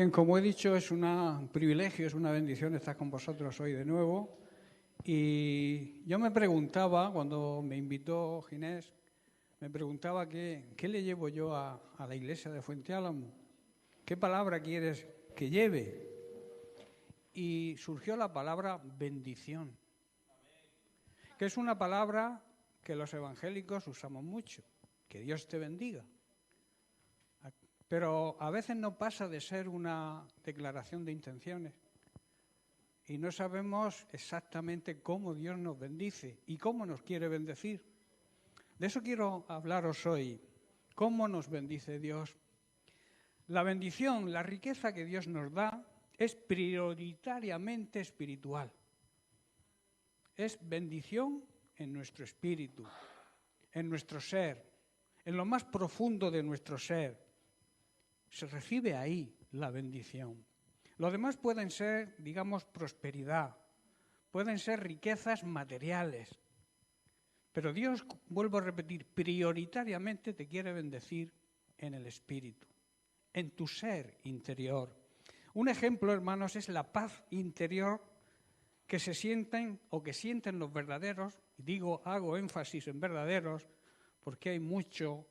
Bien, como he dicho, es un privilegio, es una bendición estar con vosotros hoy de nuevo. Y yo me preguntaba, cuando me invitó Ginés, me preguntaba qué le llevo yo a la iglesia de Fuente Álamo. ¿Qué palabra quieres que lleve? Y surgió la palabra bendición, que es una palabra que los evangélicos usamos mucho. Que Dios te bendiga. Pero a veces no pasa de ser una declaración de intenciones y no sabemos exactamente cómo Dios nos bendice y cómo nos quiere bendecir. De eso quiero hablaros hoy. ¿Cómo nos bendice Dios? La bendición, la riqueza que Dios nos da es prioritariamente espiritual. Es bendición en nuestro espíritu, en nuestro ser, en lo más profundo de nuestro ser. Se recibe ahí la bendición. Lo demás pueden ser, digamos, prosperidad, pueden ser riquezas materiales. Pero Dios, vuelvo a repetir, prioritariamente te quiere bendecir en el espíritu, en tu ser interior. Un ejemplo, hermanos, es la paz interior que se sienten o que sienten los verdaderos, y hago énfasis en verdaderos, porque hay mucho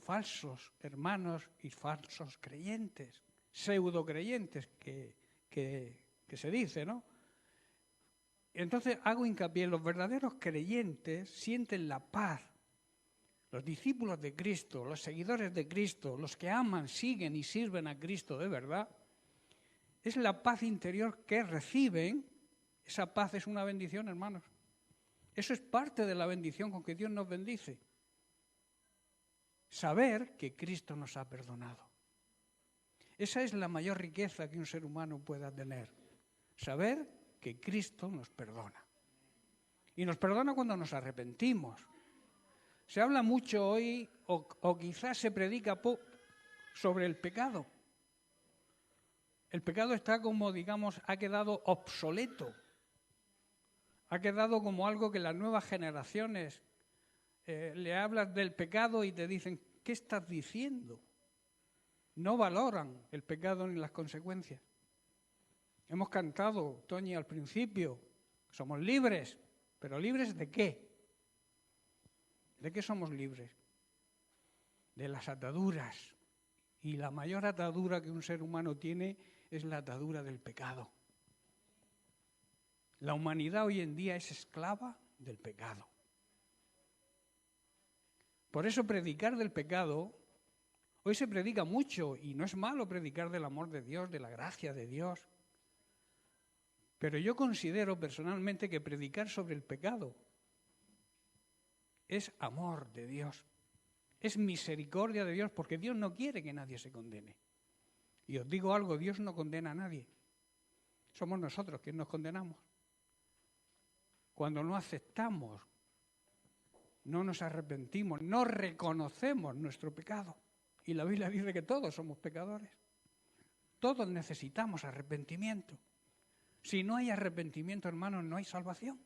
falsos hermanos y falsos creyentes, pseudo creyentes que se dice, ¿no? Entonces hago hincapié, los verdaderos creyentes sienten la paz. Los discípulos de Cristo, los seguidores de Cristo, los que aman, siguen y sirven a Cristo de verdad, es la paz interior que reciben. Esa paz es una bendición, hermanos. Eso es parte de la bendición con que Dios nos bendice. Saber que Cristo nos ha perdonado. Esa es la mayor riqueza que un ser humano pueda tener. Saber que Cristo nos perdona. Y nos perdona cuando nos arrepentimos. Se habla mucho hoy, o quizás se predica poco, sobre el pecado. El pecado está como, digamos, ha quedado obsoleto. Ha quedado como algo que las nuevas generaciones le hablas del pecado y te dicen, ¿qué estás diciendo? No valoran el pecado ni las consecuencias. Hemos cantado, Toñi, al principio, somos libres, pero ¿libres de qué? ¿De qué somos libres? De las ataduras. Y la mayor atadura que un ser humano tiene es la atadura del pecado. La humanidad hoy en día es esclava del pecado. Por eso predicar del pecado, hoy se predica mucho y no es malo predicar del amor de Dios, de la gracia de Dios. Pero yo considero personalmente que predicar sobre el pecado es amor de Dios, es misericordia de Dios, porque Dios no quiere que nadie se condene. Y os digo algo, Dios no condena a nadie. Somos nosotros quienes nos condenamos. Cuando no aceptamos, no nos arrepentimos, no reconocemos nuestro pecado. Y la Biblia dice que todos somos pecadores. Todos necesitamos arrepentimiento. Si no hay arrepentimiento, hermanos, no hay salvación.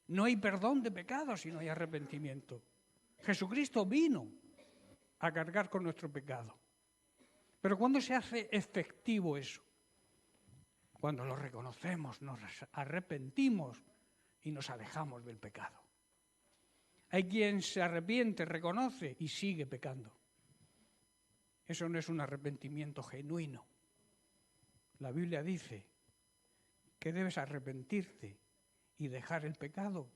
No hay perdón de pecados si no hay arrepentimiento. Jesucristo vino a cargar con nuestro pecado. Pero ¿cuándo se hace efectivo eso? Cuando lo reconocemos, nos arrepentimos y nos alejamos del pecado. Hay quien se arrepiente, reconoce y sigue pecando. Eso no es un arrepentimiento genuino. La Biblia dice que debes arrepentirte y dejar el pecado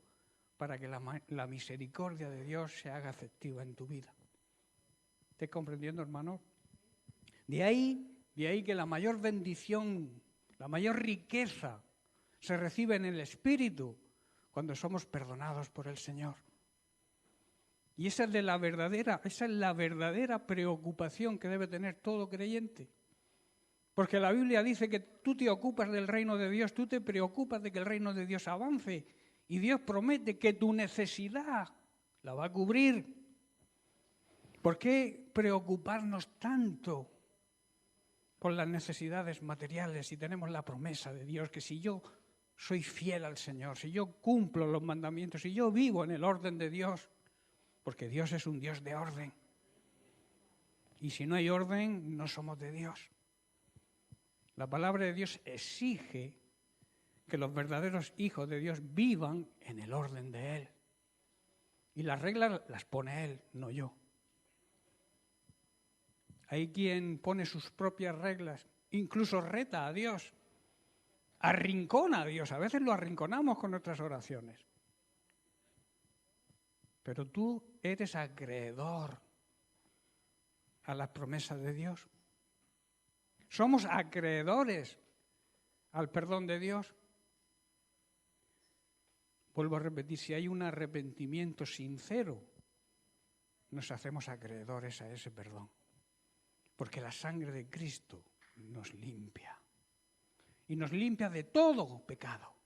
para que la misericordia de Dios se haga efectiva en tu vida. ¿Estás comprendiendo, hermano? De ahí que la mayor bendición, la mayor riqueza se recibe en el Espíritu cuando somos perdonados por el Señor. Y esa es la verdadera preocupación que debe tener todo creyente. Porque la Biblia dice que tú te ocupas del reino de Dios, tú te preocupas de que el reino de Dios avance y Dios promete que tu necesidad la va a cubrir. ¿Por qué preocuparnos tanto por las necesidades materiales si tenemos la promesa de Dios que si yo soy fiel al Señor, si yo cumplo los mandamientos, si yo vivo en el orden de Dios, porque Dios es un Dios de orden? Y si no hay orden, no somos de Dios. La palabra de Dios exige que los verdaderos hijos de Dios vivan en el orden de Él. Y las reglas las pone Él, no yo. Hay quien pone sus propias reglas, incluso reta a Dios, arrincona a Dios. A veces lo arrinconamos con nuestras oraciones. Pero tú eres acreedor a las promesas de Dios. Somos acreedores al perdón de Dios. Vuelvo a repetir, si hay un arrepentimiento sincero, nos hacemos acreedores a ese perdón. Porque la sangre de Cristo nos limpia. Y nos limpia de todo pecado.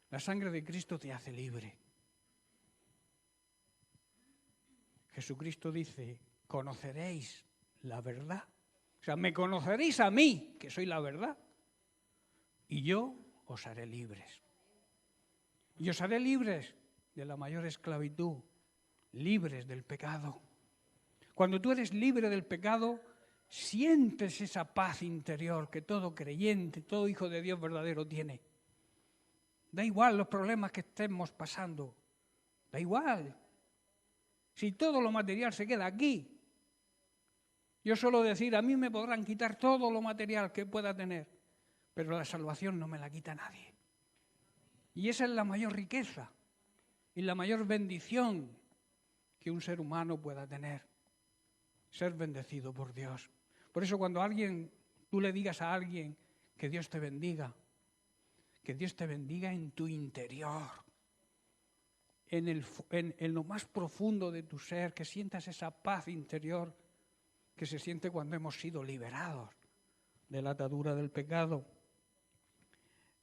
La sangre de Cristo te hace libre. Jesucristo dice, conoceréis la verdad. O sea, me conoceréis a mí, que soy la verdad. Y yo os haré libres. Y os haré libres de la mayor esclavitud, libres del pecado. Cuando tú eres libre del pecado, sientes esa paz interior que todo creyente, todo hijo de Dios verdadero tiene. Da igual los problemas que estemos pasando, da igual. Si todo lo material se queda aquí, yo suelo decir, a mí me podrán quitar todo lo material que pueda tener, pero la salvación no me la quita nadie. Y esa es la mayor riqueza y la mayor bendición que un ser humano pueda tener, ser bendecido por Dios. Por eso cuando tú le digas a alguien que Dios te bendiga en tu interior, en lo más profundo de tu ser, que sientas esa paz interior que se siente cuando hemos sido liberados de la atadura del pecado.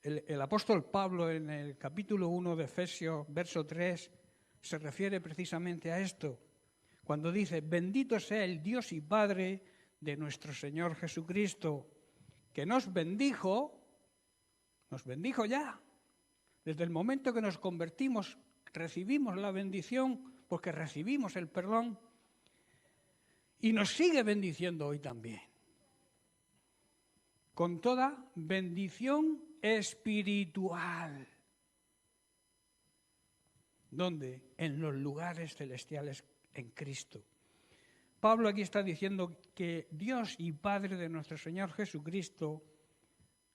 El apóstol Pablo en el capítulo 1 de Efesios, verso 3, se refiere precisamente a esto, cuando dice, bendito sea el Dios y Padre de nuestro Señor Jesucristo, que nos bendijo ya. Desde el momento que nos convertimos, recibimos la bendición porque recibimos el perdón y nos sigue bendiciendo hoy también. Con toda bendición espiritual. ¿Dónde? En los lugares celestiales en Cristo. Pablo aquí está diciendo que Dios y Padre de nuestro Señor Jesucristo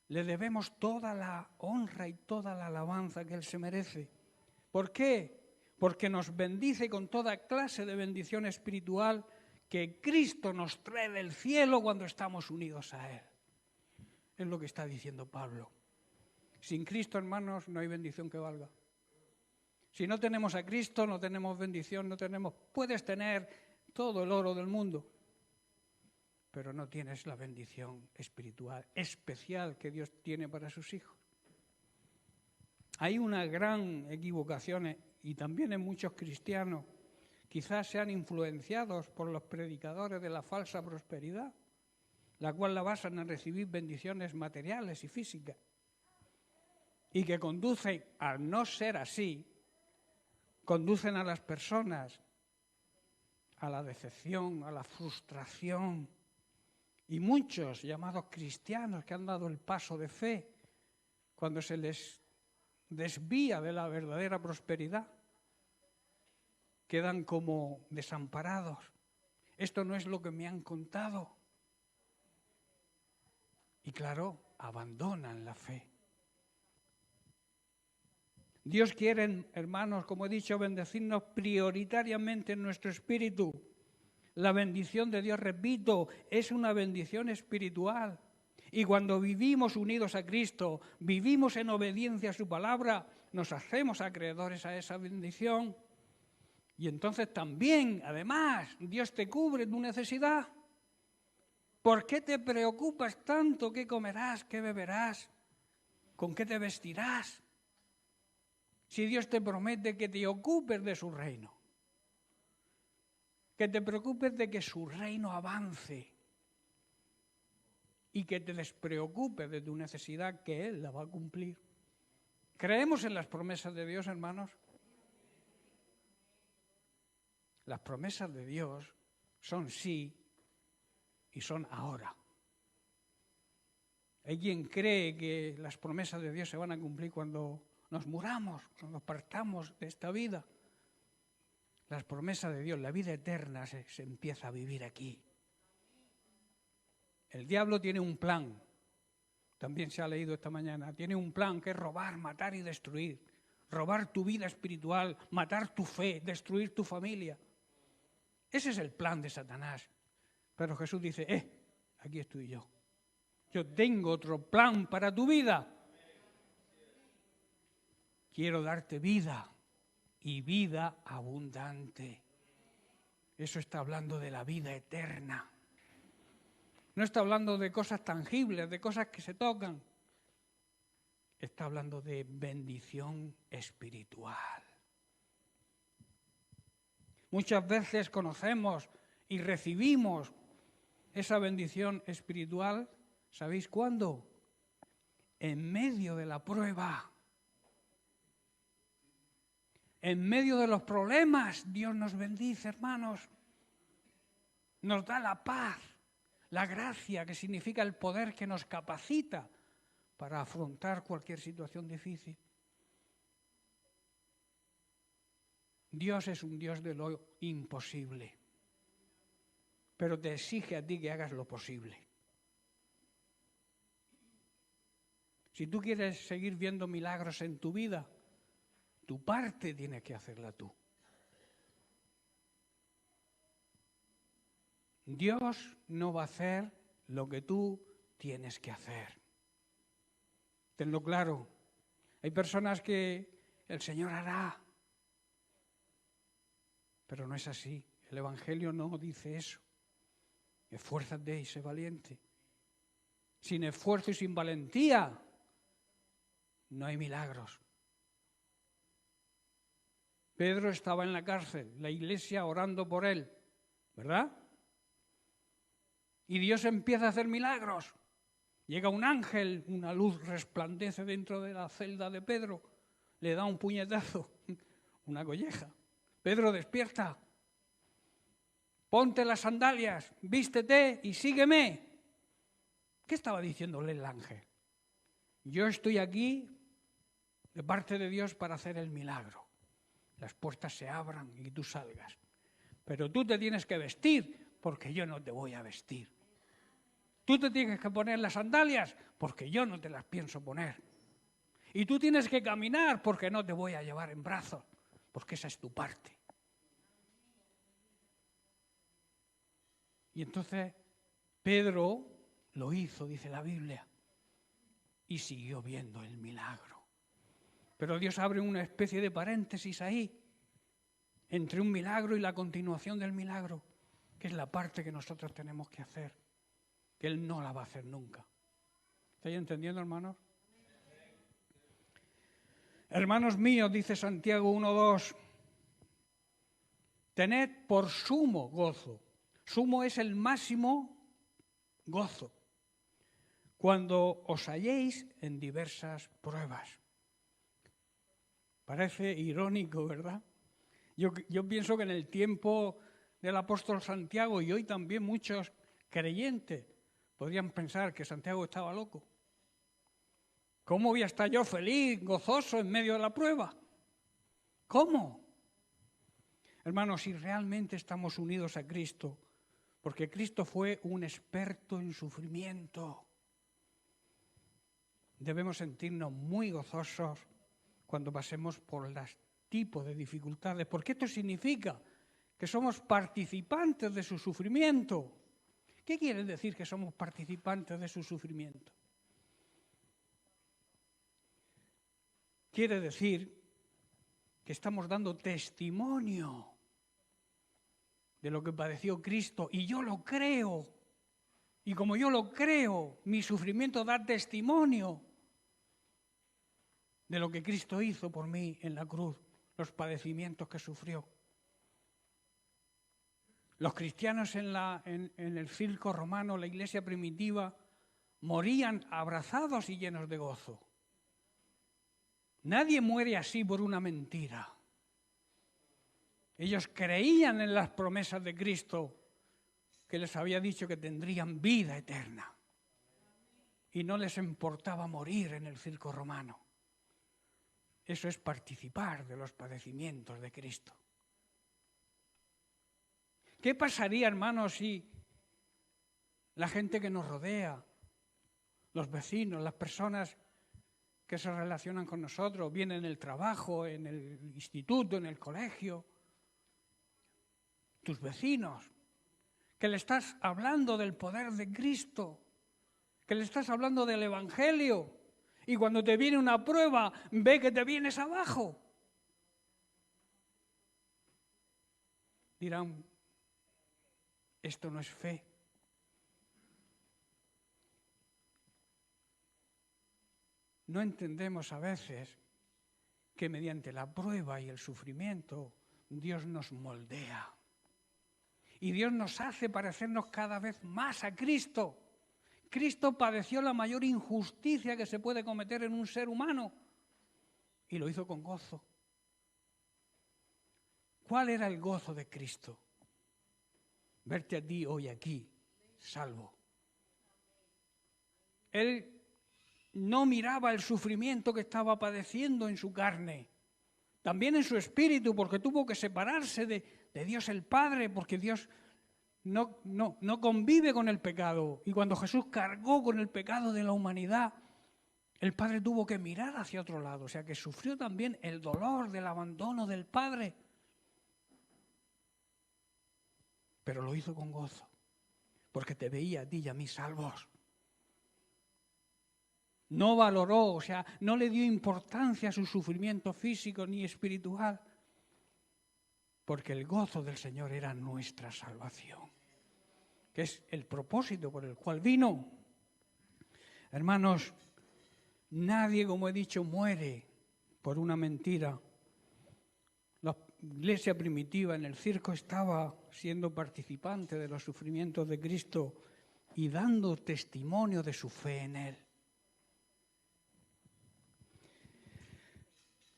le debemos toda la honra y toda la alabanza que Él se merece. ¿Por qué? Porque nos bendice con toda clase de bendición espiritual que Cristo nos trae del cielo cuando estamos unidos a Él. Es lo que está diciendo Pablo. Sin Cristo, hermanos, no hay bendición que valga. Si no tenemos a Cristo, no tenemos bendición, puedes tener todo el oro del mundo, pero no tienes la bendición espiritual especial que Dios tiene para sus hijos. Hay una gran equivocación y también en muchos cristianos, quizás sean influenciados por los predicadores de la falsa prosperidad, la cual la basan en recibir bendiciones materiales y físicas, y que conducen, al no ser así, conducen a las personas a la decepción, a la frustración. Y muchos llamados cristianos que han dado el paso de fe, cuando se les desvía de la verdadera prosperidad, quedan como desamparados. Esto no es lo que me han contado. Y claro, abandonan la fe. Dios quiere, hermanos, como he dicho, bendecirnos prioritariamente en nuestro espíritu. La bendición de Dios, repito, es una bendición espiritual. Y cuando vivimos unidos a Cristo, vivimos en obediencia a su palabra, nos hacemos acreedores a esa bendición. Y entonces también, además, Dios te cubre tu necesidad. ¿Por qué te preocupas tanto? ¿Qué comerás? ¿Qué beberás? ¿Con qué te vestirás? Si Dios te promete que te ocupes de su reino, que te preocupes de que su reino avance y que te despreocupes de tu necesidad, que Él la va a cumplir. ¿Creemos en las promesas de Dios, hermanos? Las promesas de Dios son sí y son ahora. Hay quien cree que las promesas de Dios se van a cumplir cuando nos muramos, cuando partamos de esta vida. Las promesas de Dios, la vida eterna se empieza a vivir aquí. El diablo tiene un plan, también se ha leído esta mañana, tiene un plan que es robar, matar y destruir. Robar tu vida espiritual, matar tu fe, destruir tu familia. Ese es el plan de Satanás. Pero Jesús dice, aquí estoy yo. Yo tengo otro plan para tu vida. Quiero darte vida y vida abundante. Eso está hablando de la vida eterna. No está hablando de cosas tangibles, de cosas que se tocan. Está hablando de bendición espiritual. Muchas veces conocemos y recibimos esa bendición espiritual, ¿sabéis cuándo? En medio de la prueba. En medio de los problemas, Dios nos bendice, hermanos. Nos da la paz, la gracia, que significa el poder que nos capacita para afrontar cualquier situación difícil. Dios es un Dios de lo imposible, pero te exige a ti que hagas lo posible. Si tú quieres seguir viendo milagros en tu vida, tu parte tienes que hacerla tú. Dios no va a hacer lo que tú tienes que hacer. Tenlo claro. Hay personas que el Señor hará, pero no es así. El Evangelio no dice eso. Esfuérzate y sé valiente. Sin esfuerzo y sin valentía no hay milagros. Pedro estaba en la cárcel, la iglesia orando por él, ¿verdad? Y Dios empieza a hacer milagros. Llega un ángel, una luz resplandece dentro de la celda de Pedro, le da un puñetazo, una colleja. Pedro, despierta, ponte las sandalias, vístete y sígueme. ¿Qué estaba diciéndole el ángel? Yo estoy aquí de parte de Dios para hacer el milagro. Las puertas se abran y tú salgas. Pero tú te tienes que vestir porque yo no te voy a vestir. Tú te tienes que poner las sandalias porque yo no te las pienso poner. Y tú tienes que caminar porque no te voy a llevar en brazos, porque esa es tu parte. Y entonces Pedro lo hizo, dice la Biblia, y siguió viendo el milagro. Pero Dios abre una especie de paréntesis ahí, entre un milagro y la continuación del milagro, que es la parte que nosotros tenemos que hacer, que Él no la va a hacer nunca. ¿Estáis entendiendo, hermanos? Hermanos míos, dice Santiago 1:2, tened por sumo gozo. Sumo es el máximo gozo. Cuando os halléis en diversas pruebas. Parece irónico, ¿verdad? Yo pienso que en el tiempo del apóstol Santiago y hoy también muchos creyentes podrían pensar que Santiago estaba loco. ¿Cómo voy a estar yo feliz, gozoso en medio de la prueba? ¿Cómo? Hermanos, si realmente estamos unidos a Cristo, porque Cristo fue un experto en sufrimiento, debemos sentirnos muy gozosos cuando pasemos por los tipos de dificultades, porque esto significa que somos participantes de su sufrimiento. ¿Qué quiere decir que somos participantes de su sufrimiento? Quiere decir que estamos dando testimonio de lo que padeció Cristo, y yo lo creo. Y como yo lo creo, mi sufrimiento da testimonio de lo que Cristo hizo por mí en la cruz, los padecimientos que sufrió. Los cristianos en el circo romano, la iglesia primitiva, morían abrazados y llenos de gozo. Nadie muere así por una mentira. Ellos creían en las promesas de Cristo, que les había dicho que tendrían vida eterna. Y no les importaba morir en el circo romano. Eso es participar de los padecimientos de Cristo. ¿Qué pasaría, hermanos, si la gente que nos rodea, los vecinos, las personas que se relacionan con nosotros, bien en el trabajo, en el instituto, en el colegio, tus vecinos, que le estás hablando del poder de Cristo, que le estás hablando del Evangelio, y cuando te viene una prueba, ve que te vienes abajo? Dirán, esto no es fe. No entendemos a veces que mediante la prueba y el sufrimiento Dios nos moldea. Y Dios nos hace parecernos cada vez más a Cristo. Cristo padeció la mayor injusticia que se puede cometer en un ser humano y lo hizo con gozo. ¿Cuál era el gozo de Cristo? Verte a ti hoy aquí, salvo. Él no miraba el sufrimiento que estaba padeciendo en su carne, también en su espíritu, porque tuvo que separarse de Dios el Padre, porque Dios no convive con el pecado. Y cuando Jesús cargó con el pecado de la humanidad, el Padre tuvo que mirar hacia otro lado, o sea que sufrió también el dolor del abandono del Padre, pero lo hizo con gozo, porque te veía a ti y a mí salvos. No valoró, o sea, no le dio importancia a su sufrimiento físico ni espiritual, porque el gozo del Señor era nuestra salvación, que es el propósito por el cual vino. Hermanos, nadie, como he dicho, muere por una mentira. La iglesia primitiva en el circo estaba siendo participante de los sufrimientos de Cristo y dando testimonio de su fe en Él.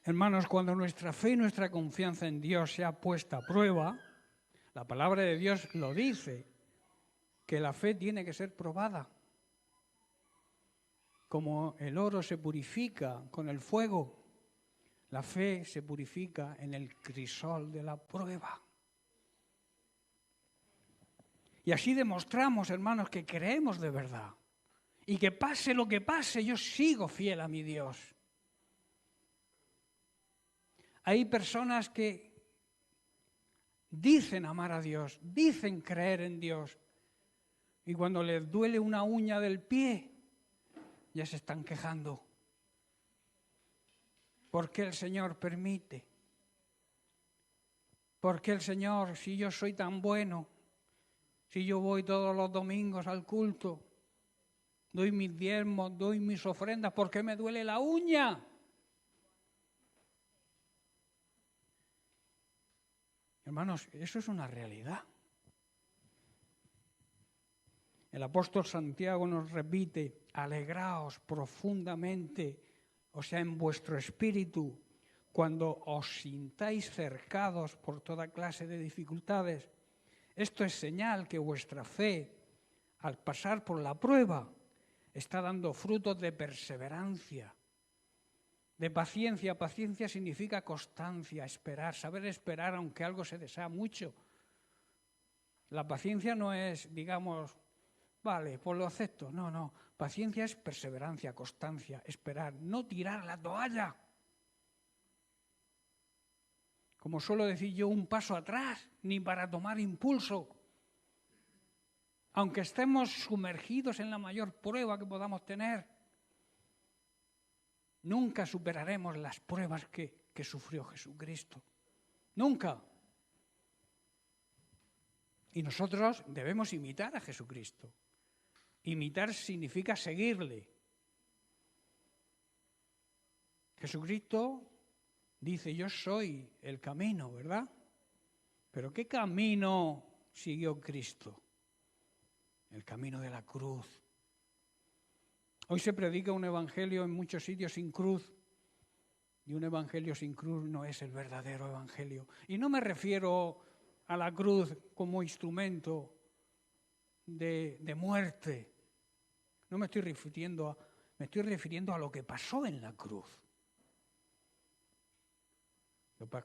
Hermanos, cuando nuestra fe y nuestra confianza en Dios sea puesta a prueba, la palabra de Dios lo dice, que la fe tiene que ser probada. Como el oro se purifica con el fuego, la fe se purifica en el crisol de la prueba. Y así demostramos, hermanos, que creemos de verdad. Y que pase lo que pase, yo sigo fiel a mi Dios. Hay personas que dicen amar a Dios, dicen creer en Dios, y cuando les duele una uña del pie, ya se están quejando. ¿Por qué el Señor permite? ¿Por qué el Señor, si yo soy tan bueno, si yo voy todos los domingos al culto, doy mis diezmos, doy mis ofrendas, ¿por qué me duele la uña? Hermanos, eso es una realidad. El apóstol Santiago nos repite, alegraos profundamente, o sea, en vuestro espíritu, cuando os sintáis cercados por toda clase de dificultades. Esto es señal que vuestra fe, al pasar por la prueba, está dando frutos de perseverancia, de paciencia. Paciencia significa constancia, esperar, saber esperar aunque algo se desea mucho. La paciencia no es, digamos, vale, pues lo acepto. No. Paciencia es perseverancia, constancia, esperar, no tirar la toalla. Como suelo decir yo, un paso atrás, ni para tomar impulso. Aunque estemos sumergidos en la mayor prueba que podamos tener, nunca superaremos las pruebas que sufrió Jesucristo. Nunca. Y nosotros debemos imitar a Jesucristo. Imitar significa seguirle. Jesucristo dice, yo soy el camino, ¿verdad? ¿Pero qué camino siguió Cristo? El camino de la cruz. Hoy se predica un evangelio en muchos sitios sin cruz. Y un evangelio sin cruz no es el verdadero evangelio. Y no me refiero a la cruz como instrumento de muerte. No me estoy refiriendo a lo que pasó en la cruz.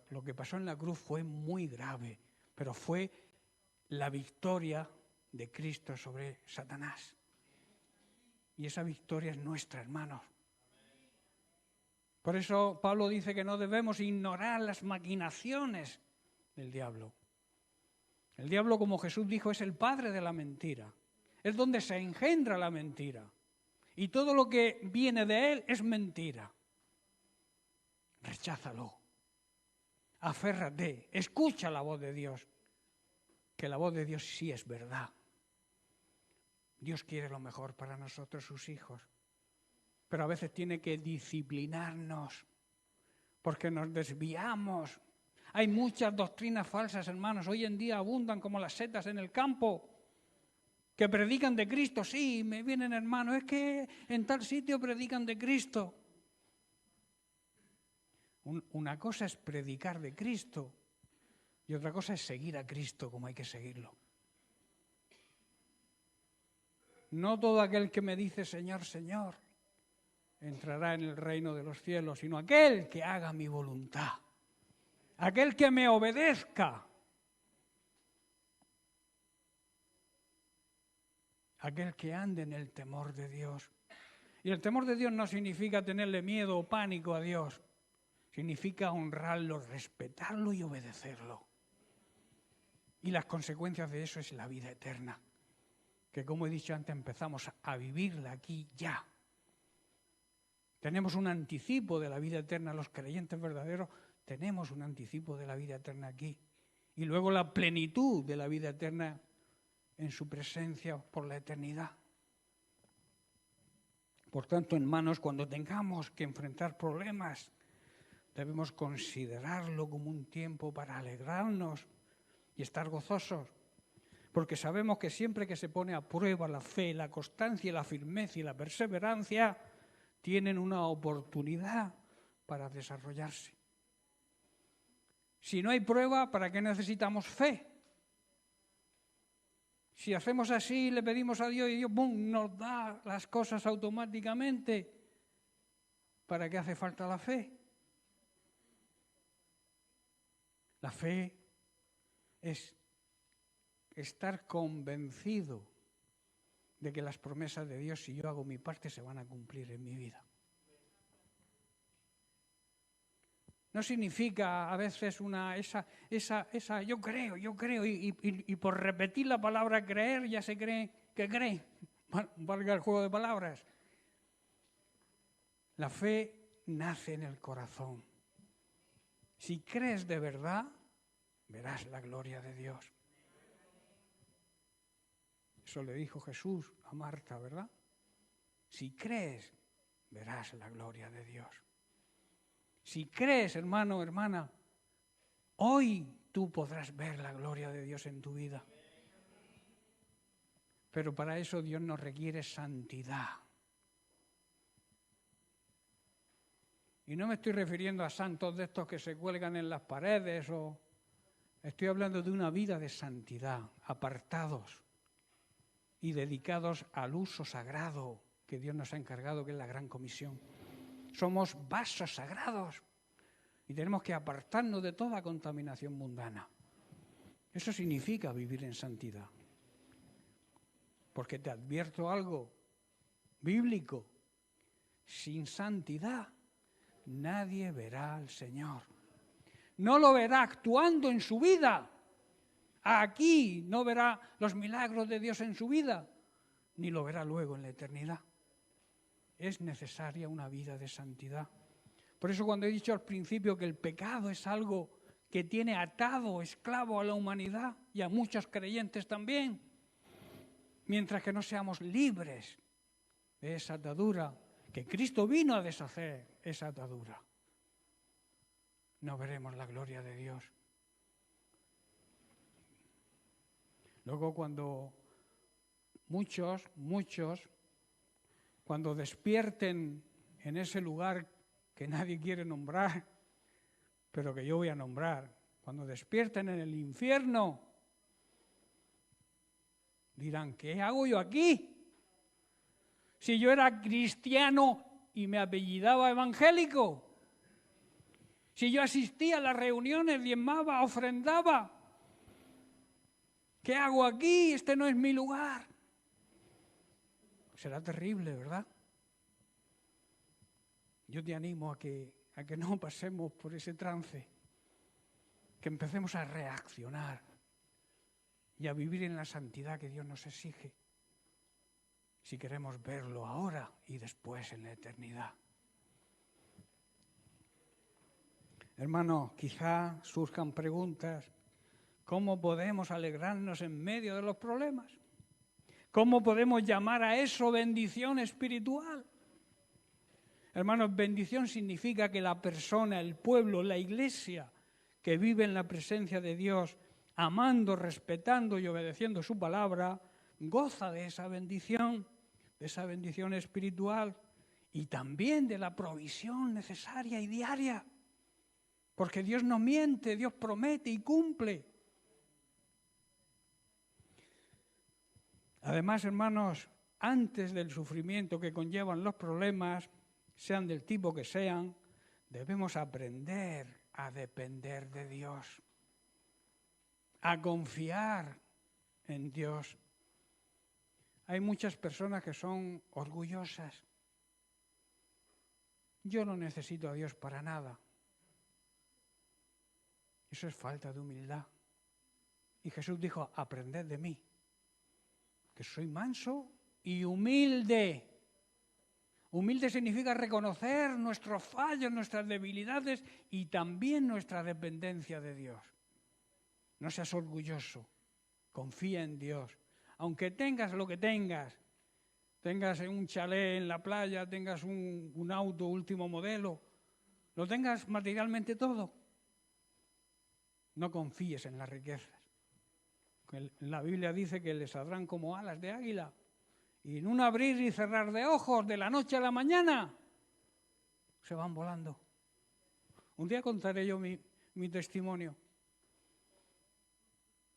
Lo que pasó en la cruz fue muy grave, pero fue la victoria de Cristo sobre Satanás. Y esa victoria es nuestra, hermanos. Por eso Pablo dice que no debemos ignorar las maquinaciones del diablo. El diablo, como Jesús dijo, es el padre de la mentira. Es donde se engendra la mentira. Y todo lo que viene de él es mentira. Recházalo. Aférrate. Escucha la voz de Dios. Que la voz de Dios sí es verdad. Dios quiere lo mejor para nosotros, sus hijos. Pero a veces tiene que disciplinarnos, porque nos desviamos. Hay muchas doctrinas falsas, hermanos. Hoy en día abundan como las setas en el campo, que predican de Cristo. Sí, me vienen hermanos, es que en tal sitio predican de Cristo. Una cosa es predicar de Cristo y otra cosa es seguir a Cristo como hay que seguirlo. No todo aquel que me dice Señor, Señor, entrará en el reino de los cielos, sino aquel que haga mi voluntad, aquel que me obedezca, aquel que ande en el temor de Dios. Y el temor de Dios no significa tenerle miedo o pánico a Dios, significa honrarlo, respetarlo y obedecerlo. Y las consecuencias de eso es la vida eterna, que como he dicho antes empezamos a vivirla aquí ya. Tenemos un anticipo de la vida eterna, los creyentes verdaderos tenemos un anticipo de la vida eterna aquí. Y luego la plenitud de la vida eterna en su presencia por la eternidad. Por tanto, hermanos, cuando tengamos que enfrentar problemas, debemos considerarlo como un tiempo para alegrarnos y estar gozosos. Porque sabemos que siempre que se pone a prueba la fe, la constancia, la firmeza y la perseverancia, tienen una oportunidad para desarrollarse. Si no hay prueba, ¿para qué necesitamos fe? Si hacemos así, le pedimos a Dios y Dios ¡bum!, nos da las cosas automáticamente, ¿para qué hace falta la fe? La fe es estar convencido de que las promesas de Dios, si yo hago mi parte, se van a cumplir en mi vida. No significa a veces esa yo creo, y por repetir la palabra creer ya se cree que cree. Valga el juego de palabras. La fe nace en el corazón. Si crees de verdad, verás la gloria de Dios. Eso le dijo Jesús a Marta, ¿verdad? Si crees, verás la gloria de Dios. Si crees, hermano, hermana, hoy tú podrás ver la gloria de Dios en tu vida. Pero para eso Dios nos requiere santidad. Y no me estoy refiriendo a santos de estos que se cuelgan en las paredes, estoy hablando de una vida de santidad, apartados y dedicados al uso sagrado que Dios nos ha encargado, que es la gran comisión. Somos vasos sagrados y tenemos que apartarnos de toda contaminación mundana. Eso significa vivir en santidad. Porque te advierto algo bíblico: sin santidad nadie verá al Señor. No lo verá actuando en su vida. Aquí no verá los milagros de Dios en su vida, ni lo verá luego en la eternidad. Es necesaria una vida de santidad. Por eso cuando he dicho al principio que el pecado es algo que tiene atado, esclavo a la humanidad y a muchos creyentes también, mientras que no seamos libres de esa atadura, que Cristo vino a deshacer esa atadura, no veremos la gloria de Dios. Luego cuando muchos, cuando despierten en ese lugar que nadie quiere nombrar, pero que yo voy a nombrar. Cuando despierten en el infierno, dirán, ¿qué hago yo aquí? Si yo era cristiano y me apellidaba evangélico. Si yo asistía a las reuniones, diezmaba, ofrendaba. ¿Qué hago aquí? Este no es mi lugar. Será terrible, ¿verdad? Yo te animo a que no pasemos por ese trance, que empecemos a reaccionar y a vivir en la santidad que Dios nos exige, si queremos verlo ahora y después en la eternidad. Hermanos, quizá surjan preguntas. ¿Cómo podemos alegrarnos en medio de los problemas? ¿Cómo podemos llamar a eso bendición espiritual? Hermanos, bendición significa que la persona, el pueblo, la iglesia que vive en la presencia de Dios, amando, respetando y obedeciendo su palabra, goza de esa bendición espiritual y también de la provisión necesaria y diaria. Porque Dios no miente, Dios promete y cumple. Además, hermanos, antes del sufrimiento que conllevan los problemas, sean del tipo que sean, debemos aprender a depender de Dios, a confiar en Dios. Hay muchas personas que son orgullosas. Yo no necesito a Dios para nada. Eso es falta de humildad. Y Jesús dijo, aprended de mí, que soy manso y humilde. Humilde significa reconocer nuestros fallos, nuestras debilidades y también nuestra dependencia de Dios. No seas orgulloso, confía en Dios. Aunque tengas lo que tengas un chalet en la playa, tengas un auto último modelo, lo tengas materialmente todo, no confíes en las riquezas. La Biblia dice que les saldrán como alas de águila y en un abrir y cerrar de ojos de la noche a la mañana se van volando. Un día contaré yo mi testimonio,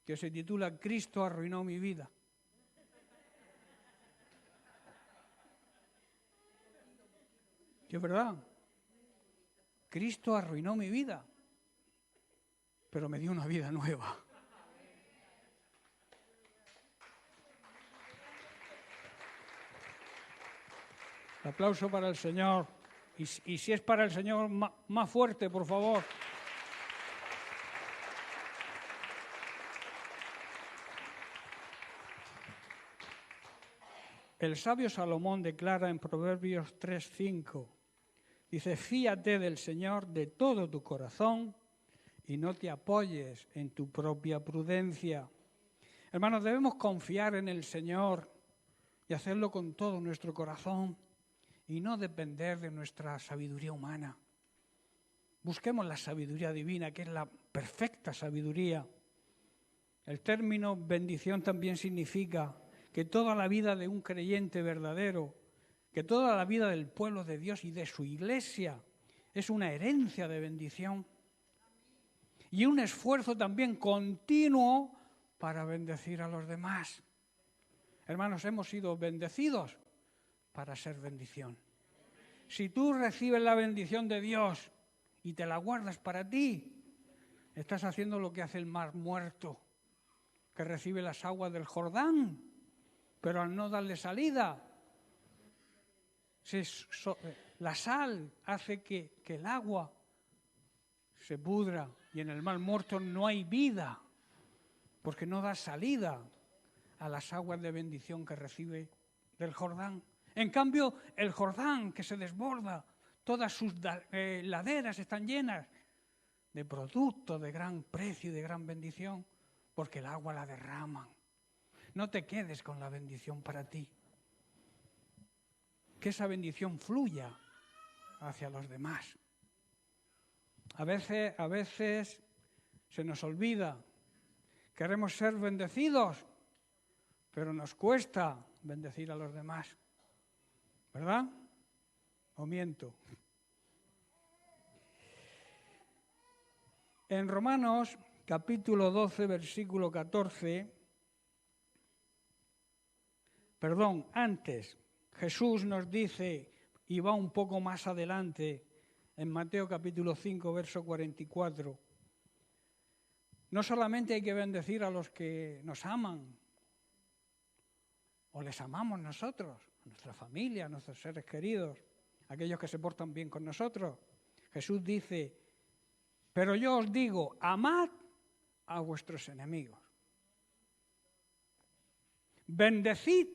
que se titula Cristo arruinó mi vida. ¿Qué es verdad? Cristo arruinó mi vida, pero me dio una vida nueva. Un aplauso para el Señor. Y si es para el Señor, más fuerte, por favor. El sabio Salomón declara en Proverbios 3:5, dice, fíate del Señor de todo tu corazón y no te apoyes en tu propia prudencia. Hermanos, debemos confiar en el Señor y hacerlo con todo nuestro corazón y no depender de nuestra sabiduría humana. Busquemos la sabiduría divina, que es la perfecta sabiduría. El término bendición también significa que toda la vida de un creyente verdadero, que toda la vida del pueblo de Dios y de su iglesia es una herencia de bendición y un esfuerzo también continuo para bendecir a los demás. Hermanos, hemos sido bendecidos para ser bendición. Si tú recibes la bendición de Dios y te la guardas para ti, estás haciendo lo que hace el mar muerto, que recibe las aguas del Jordán, pero al no darle salida, la sal hace que el agua se pudra y en el mar muerto no hay vida, porque no da salida a las aguas de bendición que recibe del Jordán. En cambio, el Jordán, que se desborda, todas sus laderas están llenas de productos de gran precio y de gran bendición, porque el agua la derraman. No te quedes con la bendición para ti. Que esa bendición fluya hacia los demás. A veces se nos olvida. Queremos ser bendecidos, pero nos cuesta bendecir a los demás. ¿Verdad? ¿O miento? En Romanos, capítulo 12, versículo 14, antes, Jesús nos dice, y va un poco más adelante, en Mateo capítulo 5, verso 44, no solamente hay que bendecir a los que nos aman, o les amamos nosotros, a nuestra familia, a nuestros seres queridos, aquellos que se portan bien con nosotros. Jesús dice, pero yo os digo, amad a vuestros enemigos. Bendecid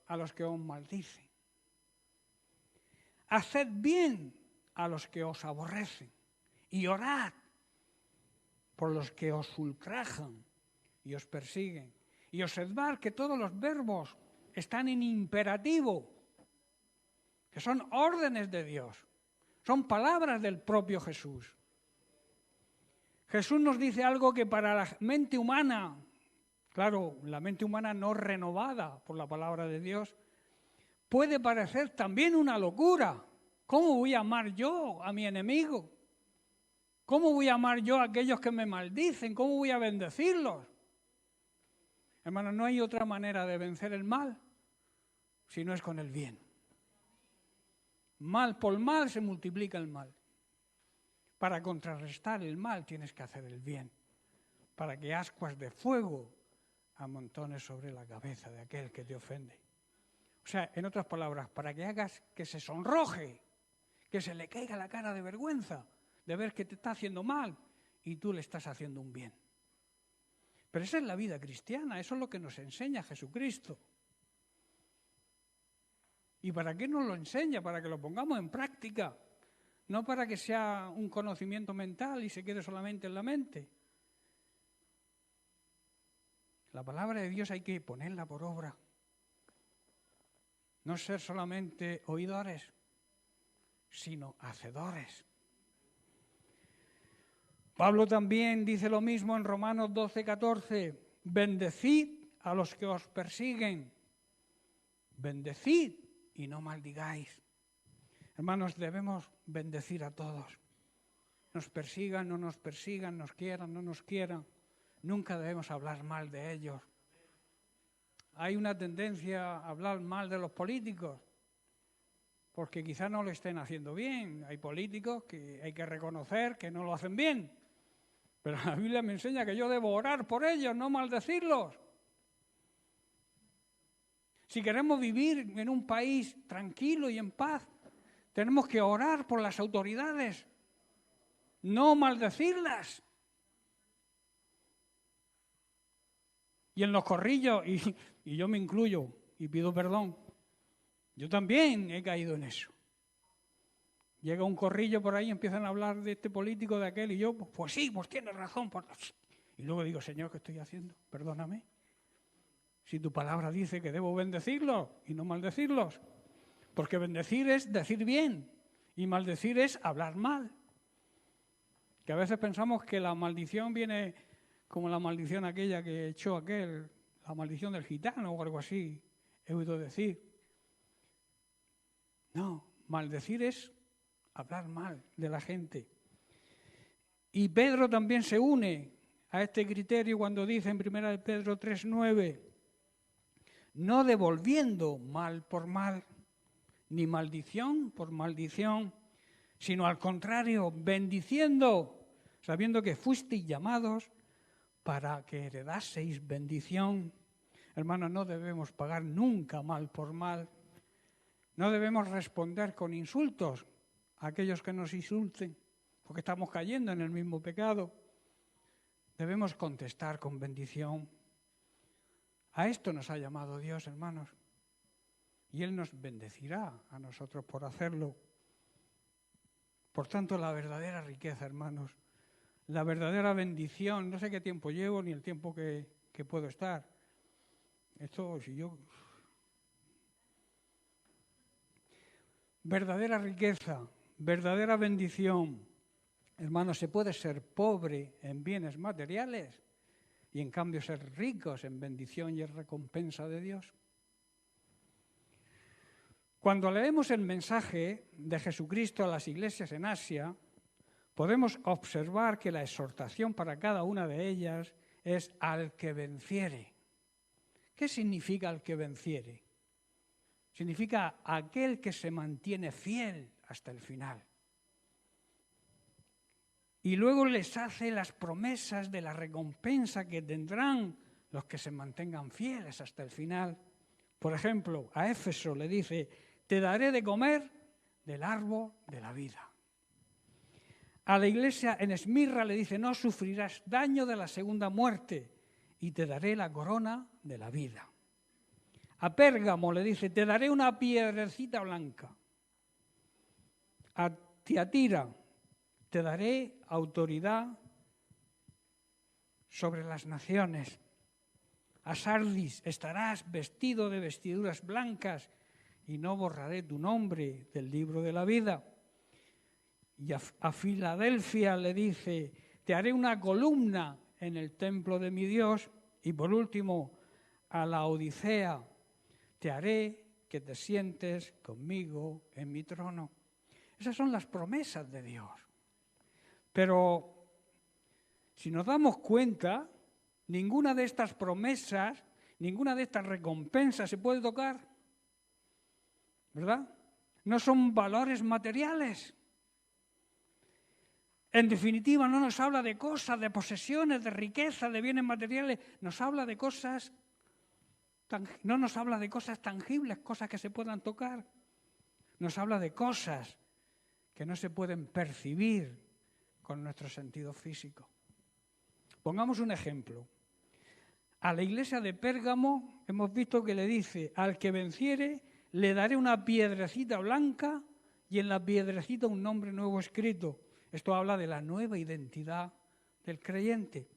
a los que os maldicen. Haced bien a los que os aborrecen. Y orad por los que os ultrajan y os persiguen. Y observad que todos los verbos están en imperativo, que son órdenes de Dios, son palabras del propio Jesús. Jesús nos dice algo que para la mente humana, claro, la mente humana no renovada por la palabra de Dios, puede parecer también una locura. ¿Cómo voy a amar yo a mi enemigo? ¿Cómo voy a amar yo a aquellos que me maldicen? ¿Cómo voy a bendecirlos? Hermanos, no hay otra manera de vencer el mal si no es con el bien. Mal por mal se multiplica el mal. Para contrarrestar el mal tienes que hacer el bien, para que ascuas de fuego amontones sobre la cabeza de aquel que te ofende. O sea, en otras palabras, para que hagas que se sonroje, que se le caiga la cara de vergüenza de ver que te está haciendo mal y tú le estás haciendo un bien. Pero esa es la vida cristiana, eso es lo que nos enseña Jesucristo. ¿Y para qué nos lo enseña? Para que lo pongamos en práctica, no para que sea un conocimiento mental y se quede solamente en la mente. La palabra de Dios hay que ponerla por obra. No ser solamente oidores, sino hacedores. Pablo también dice lo mismo en Romanos 12, 14. Bendecid a los que os persiguen. Bendecid y no maldigáis. Hermanos, debemos bendecir a todos. Nos persigan, no nos persigan, nos quieran, no nos quieran. Nunca debemos hablar mal de ellos. Hay una tendencia a hablar mal de los políticos, porque quizá no lo estén haciendo bien. Hay políticos que hay que reconocer que no lo hacen bien. Pero la Biblia me enseña que yo debo orar por ellos, no maldecirlos. Si queremos vivir en un país tranquilo y en paz, tenemos que orar por las autoridades, no maldecirlas. Y en los corrillos, y yo me incluyo y pido perdón, yo también he caído en eso. Llega un corrillo por ahí y empiezan a hablar de este político, de aquel, y yo, pues sí, pues tienes razón. Y luego digo, Señor, ¿qué estoy haciendo? Perdóname. Si tu palabra dice que debo bendecirlos y no maldecirlos. Porque bendecir es decir bien y maldecir es hablar mal. Que a veces pensamos que la maldición viene como la maldición aquella que echó aquel, la maldición del gitano o algo así, he oído decir. No, maldecir es hablar mal de la gente. Y Pedro también se une a este criterio cuando dice en 1 Pedro 3:9, no devolviendo mal por mal, ni maldición por maldición, sino al contrario, bendiciendo, sabiendo que fuisteis llamados para que heredaseis bendición. Hermanos, no debemos pagar nunca mal por mal. No debemos responder con insultos a aquellos que nos insulten, porque estamos cayendo en el mismo pecado. Debemos contestar con bendición. A esto nos ha llamado Dios, hermanos. Y Él nos bendecirá a nosotros por hacerlo. Por tanto, la verdadera riqueza, hermanos, la verdadera bendición, no sé qué tiempo llevo ni el tiempo que puedo estar. Esto, si yo... Verdadera riqueza, verdadera bendición. Hermanos, se puede ser pobre en bienes materiales y en cambio ser ricos en bendición y en recompensa de Dios. Cuando leemos el mensaje de Jesucristo a las iglesias en Asia, podemos observar que la exhortación para cada una de ellas es al que venciere. ¿Qué significa al que venciere? Significa aquel que se mantiene fiel hasta el final. Y luego les hace las promesas de la recompensa que tendrán los que se mantengan fieles hasta el final. Por ejemplo, a Éfeso le dice, te daré de comer del árbol de la vida. A la iglesia en Esmirna le dice, no sufrirás daño de la segunda muerte y te daré la corona de la vida. A Pérgamo le dice, te daré una piedrecita blanca. A Tiatira, te daré autoridad sobre las naciones. A Sardis, estarás vestido de vestiduras blancas y no borraré tu nombre del libro de la vida. Y a Filadelfia le dice, te haré una columna en el templo de mi Dios. Y por último, a la Odisea, te haré que te sientes conmigo en mi trono. Esas son las promesas de Dios. Pero si nos damos cuenta, ninguna de estas promesas, ninguna de estas recompensas se puede tocar, ¿verdad? No son valores materiales. En definitiva, no nos habla de cosas, de posesiones, de riqueza, de bienes materiales. Nos habla de cosas, no nos habla de cosas tangibles, cosas que se puedan tocar. Nos habla de cosas que no se pueden percibir con nuestro sentido físico. Pongamos un ejemplo. A la iglesia de Pérgamo hemos visto que le dice, al que venciere le daré una piedrecita blanca y en la piedrecita un nombre nuevo escrito. Esto habla de la nueva identidad del creyente.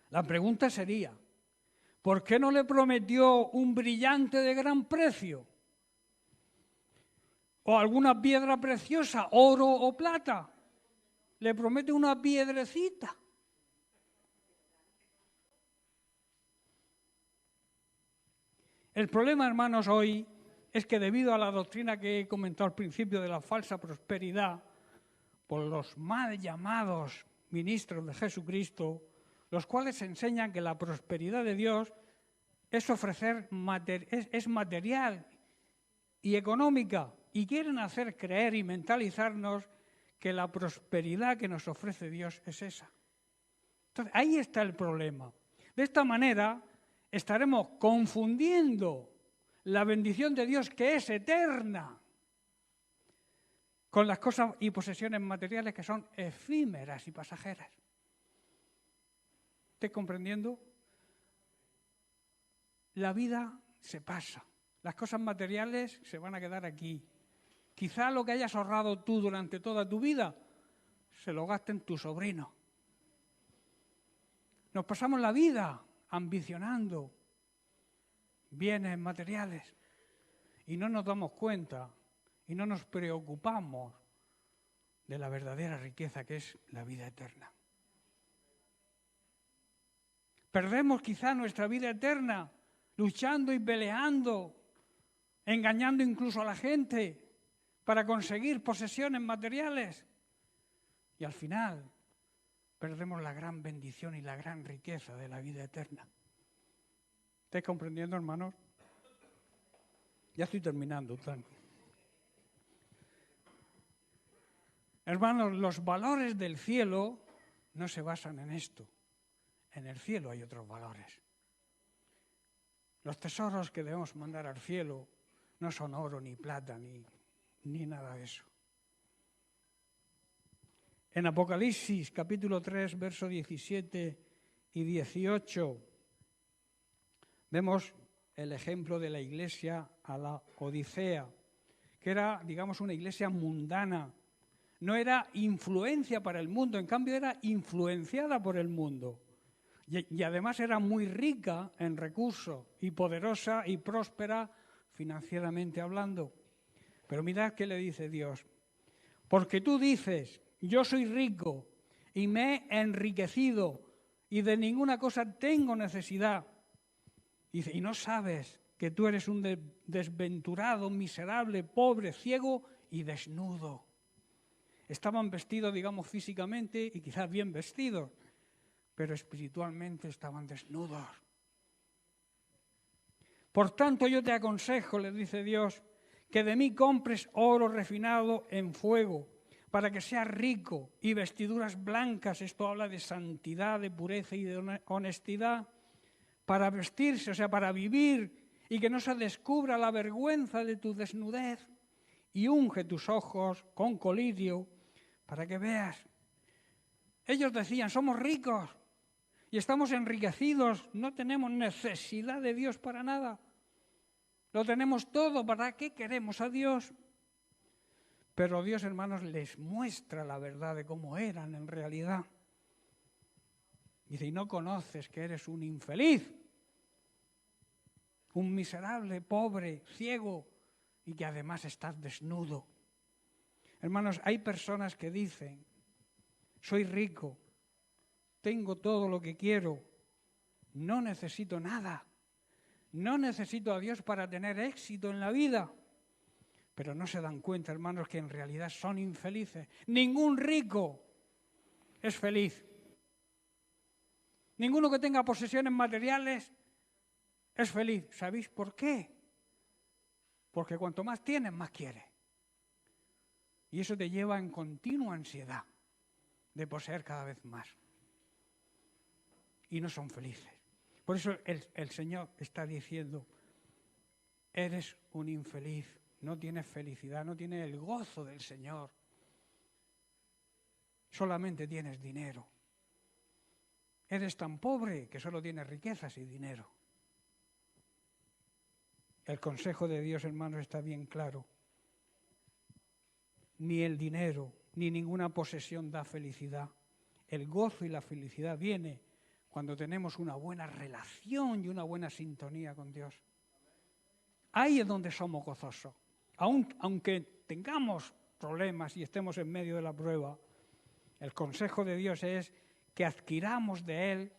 La pregunta sería, ¿por qué no le prometió un brillante de gran precio? ¿O alguna piedra preciosa, oro o plata? Le promete una piedrecita. El problema, hermanos, hoy es que debido a la doctrina que he comentado al principio de la falsa prosperidad, por los mal llamados ministros de Jesucristo, los cuales enseñan que la prosperidad de Dios es ofrecer es material y económica, y quieren hacer creer y mentalizarnos que la prosperidad que nos ofrece Dios es esa. Entonces, ahí está el problema. De esta manera estaremos confundiendo la bendición de Dios, que es eterna, con las cosas y posesiones materiales que son efímeras y pasajeras. ¿Estás comprendiendo? La vida se pasa. Las cosas materiales se van a quedar aquí. Quizá lo que hayas ahorrado tú durante toda tu vida se lo gasten tus sobrinos. Nos pasamos la vida ambicionando bienes materiales y no nos damos cuenta y no nos preocupamos de la verdadera riqueza que es la vida eterna. Perdemos quizá nuestra vida eterna luchando y peleando, engañando incluso a la gente para conseguir posesiones materiales. Y al final perdemos la gran bendición y la gran riqueza de la vida eterna. ¿Estáis comprendiendo, hermanos? Ya estoy terminando. Hermanos, los valores del cielo no se basan en esto. En el cielo hay otros valores. Los tesoros que debemos mandar al cielo no son oro, ni plata, ni nada de eso. En Apocalipsis, capítulo 3, versos 17 y 18, vemos el ejemplo de la iglesia a la Odisea, que era, digamos, una iglesia mundana. No era influencia para el mundo, en cambio era influenciada por el mundo. Y además era muy rica en recursos y poderosa y próspera financieramente hablando. Pero mirad qué le dice Dios. Porque tú dices, yo soy rico y me he enriquecido y de ninguna cosa tengo necesidad. Dice, y no sabes que tú eres un desventurado, miserable, pobre, ciego y desnudo. estaban vestidos, digamos, físicamente y quizás bien vestidos, pero espiritualmente estaban desnudos. Por tanto, yo te aconsejo, le dice Dios, que de mí compres oro refinado en fuego, para que seas rico, y vestiduras blancas, esto habla de santidad, de pureza y de honestidad, para vestirse, o sea, para vivir, y que no se descubra la vergüenza de tu desnudez, y unge tus ojos con colirio, para que veas. Ellos decían, somos ricos, y estamos enriquecidos, no tenemos necesidad de Dios para nada. Lo tenemos todo, ¿para qué queremos a Dios? Pero Dios, hermanos, les muestra la verdad de cómo eran en realidad. Dice, y no conoces que eres un infeliz, un miserable, pobre, ciego, y que además estás desnudo. Hermanos, hay personas que dicen, soy rico, tengo todo lo que quiero, no necesito nada, no necesito a Dios para tener éxito en la vida. Pero no se dan cuenta, hermanos, que en realidad son infelices. Ningún rico es feliz. Ninguno que tenga posesiones materiales es feliz. ¿Sabéis por qué? Porque cuanto más tienes, más quieres. Y eso te lleva en continua ansiedad de poseer cada vez más. Y no son felices. Por eso el Señor está diciendo, eres un infeliz. No tienes felicidad, no tienes el gozo del Señor. Solamente tienes dinero. Eres tan pobre que solo tienes riquezas y dinero. El consejo de Dios, hermanos, está bien claro. Ni el dinero, ni ninguna posesión da felicidad. El gozo y la felicidad viene cuando tenemos una buena relación y una buena sintonía con Dios. Ahí es donde somos gozosos. Aunque tengamos problemas y estemos en medio de la prueba, el consejo de Dios es que adquiramos de Él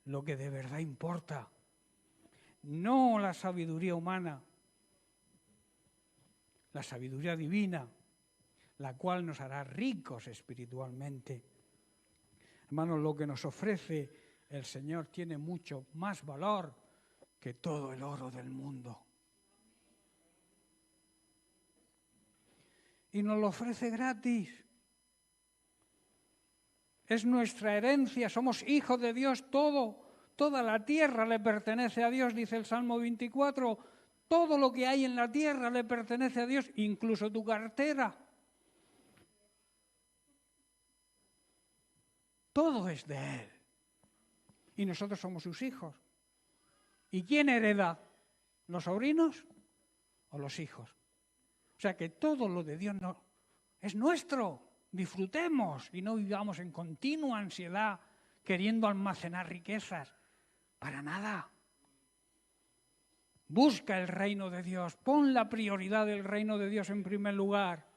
lo que de verdad importa, no la sabiduría humana, la sabiduría divina, la cual nos hará ricos espiritualmente. Hermanos, lo que nos ofrece el Señor tiene mucho más valor que todo el oro del mundo. Y nos lo ofrece gratis. Es nuestra herencia, somos hijos de Dios, toda la tierra le pertenece a Dios, dice el Salmo 24. Todo lo que hay en la tierra le pertenece a Dios, incluso tu cartera. Todo es de Él. Y nosotros somos sus hijos. ¿Y quién hereda? ¿Los sobrinos o los hijos? O sea que todo lo de Dios no, es nuestro. Disfrutemos y no vivamos en continua ansiedad queriendo almacenar riquezas. Para nada. Busca el reino de Dios. Pon la prioridad del reino de Dios en primer lugar.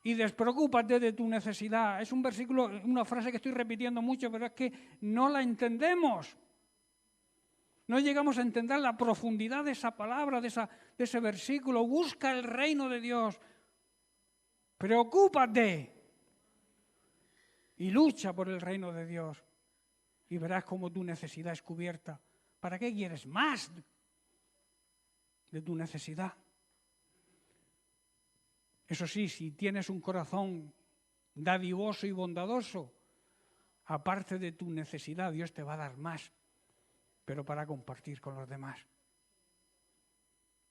Y despreocúpate de tu necesidad. Es un versículo, una frase que estoy repitiendo mucho, pero es que no la entendemos. No llegamos a entender la profundidad de esa palabra, de ese versículo. Busca el reino de Dios. Preocúpate. Y lucha por el reino de Dios. Y verás cómo tu necesidad es cubierta. ¿Para qué quieres más de tu necesidad? Eso sí, si tienes un corazón dadivoso y bondadoso, aparte de tu necesidad, Dios te va a dar más, pero para compartir con los demás.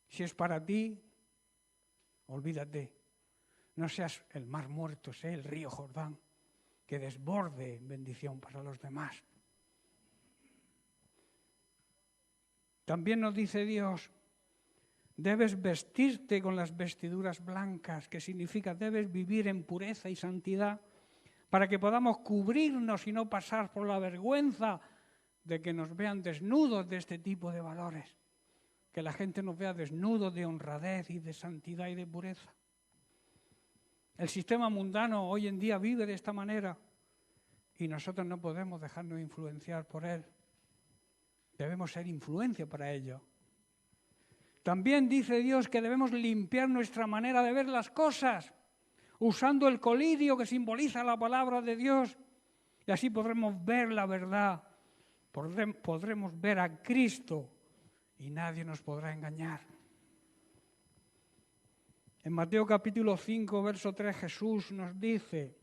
Si es para ti, olvídate. No seas el mar muerto, sé el río Jordán, que desborde bendición para los demás. También nos dice Dios, debes vestirte con las vestiduras blancas, que significa debes vivir en pureza y santidad, para que podamos cubrirnos y no pasar por la vergüenza de que nos vean desnudos de este tipo de valores. Que la gente nos vea desnudos de honradez y de santidad y de pureza. El sistema mundano hoy en día vive de esta manera y nosotros no podemos dejarnos influenciar por él. Debemos ser influencia para ello. También dice Dios que debemos limpiar nuestra manera de ver las cosas. usando el colirio que simboliza la palabra de Dios, y así podremos ver la verdad, podremos ver a Cristo y nadie nos podrá engañar. En Mateo capítulo 5, verso 3, Jesús nos dice: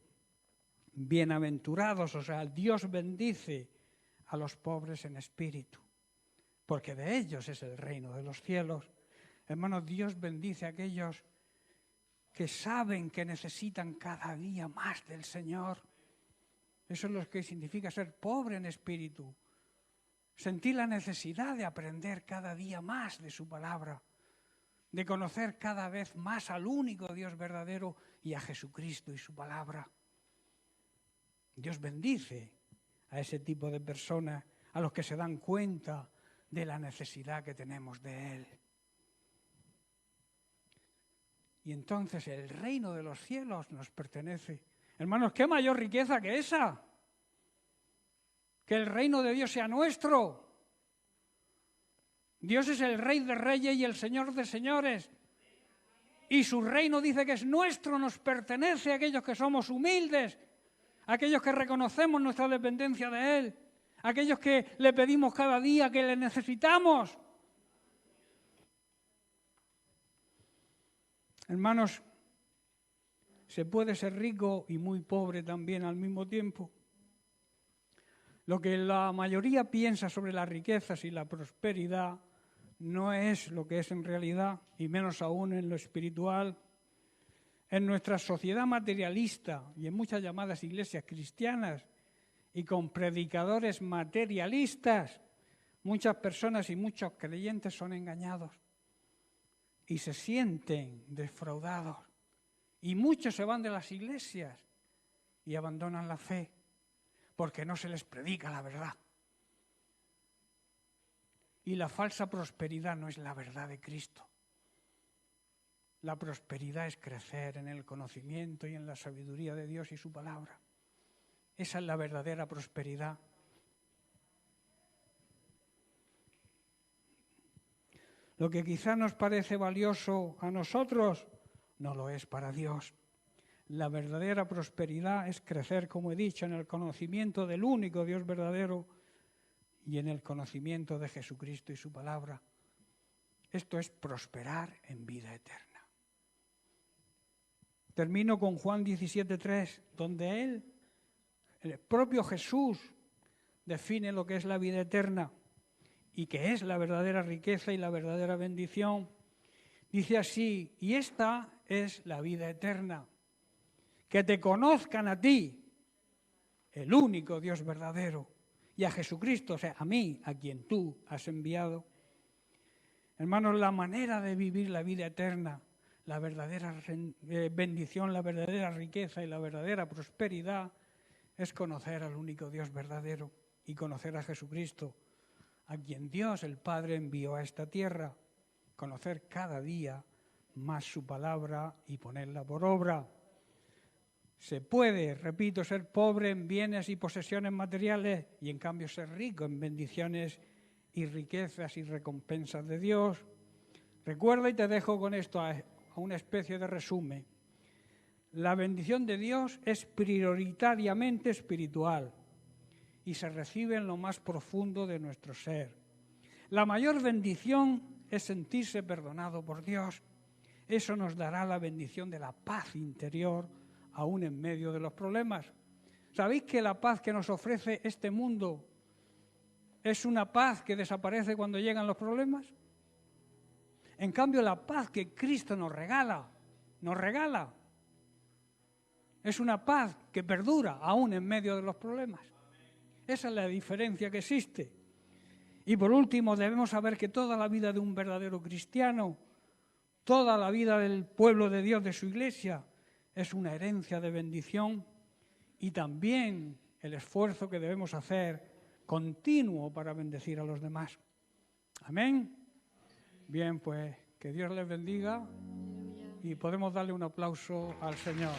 bienaventurados, o sea, Dios bendice a los pobres en espíritu, porque de ellos es el reino de los cielos. Hermanos, Dios bendice a aquellos que saben que necesitan cada día más del Señor. Eso es lo que significa ser pobre en espíritu. Sentir la necesidad de aprender cada día más de su palabra, de conocer cada vez más al único Dios verdadero y a Jesucristo y su palabra. Dios bendice a ese tipo de personas, a los que se dan cuenta de la necesidad que tenemos de Él. Y entonces el reino de los cielos nos pertenece. Hermanos, ¿qué mayor riqueza que esa? Que el reino de Dios sea nuestro. Dios es el Rey de Reyes y el Señor de Señores. Y su reino dice que es nuestro, nos pertenece a aquellos que somos humildes, a aquellos que reconocemos nuestra dependencia de Él, a aquellos que le pedimos cada día, que le necesitamos. Hermanos, se puede ser rico y muy pobre también al mismo tiempo. Lo que la mayoría piensa sobre las riquezas y la prosperidad no es lo que es en realidad, y menos aún en lo espiritual. En nuestra sociedad materialista y en muchas llamadas iglesias cristianas y con predicadores materialistas, muchas personas y muchos creyentes son engañados y se sienten defraudados. Y muchos se van de las iglesias y abandonan la fe porque no se les predica la verdad. Y la falsa prosperidad no es la verdad de Cristo. La prosperidad es crecer en el conocimiento y en la sabiduría de Dios y su palabra. Esa es la verdadera prosperidad. Lo que quizá nos parece valioso a nosotros, no lo es para Dios. La verdadera prosperidad es crecer, como he dicho, en el conocimiento del único Dios verdadero y en el conocimiento de Jesucristo y su palabra. Esto es prosperar en vida eterna. Termino con Juan 17:3, donde el propio Jesús, define lo que es la vida eterna y que es la verdadera riqueza y la verdadera bendición. Dice así: y esta es la vida eterna, que te conozcan a ti, el único Dios verdadero, y a Jesucristo, o sea, a mí, a quien tú has enviado. Hermanos, la manera de vivir la vida eterna, la verdadera bendición, la verdadera riqueza y la verdadera prosperidad es conocer al único Dios verdadero y conocer a Jesucristo, a quien Dios el Padre envió a esta tierra, conocer cada día más su palabra y ponerla por obra. Se puede, repito, ser pobre en bienes y posesiones materiales y en cambio ser rico en bendiciones y riquezas y recompensas de Dios. Recuerda, y te dejo con esto a una especie de resumen. La bendición de Dios es prioritariamente espiritual y se recibe en lo más profundo de nuestro ser. La mayor bendición es sentirse perdonado por Dios. Eso nos dará la bendición de la paz interior, aún en medio de los problemas. ¿Sabéis que la paz que nos ofrece este mundo es una paz que desaparece cuando llegan los problemas? En cambio, la paz que Cristo nos regala, es una paz que perdura aún en medio de los problemas. Esa es la diferencia que existe. Y por último, debemos saber que toda la vida de un verdadero cristiano, toda la vida del pueblo de Dios, de su iglesia, es una herencia de bendición y también el esfuerzo que debemos hacer continuo para bendecir a los demás. Amén. Bien, pues que Dios les bendiga y podemos darle un aplauso al Señor.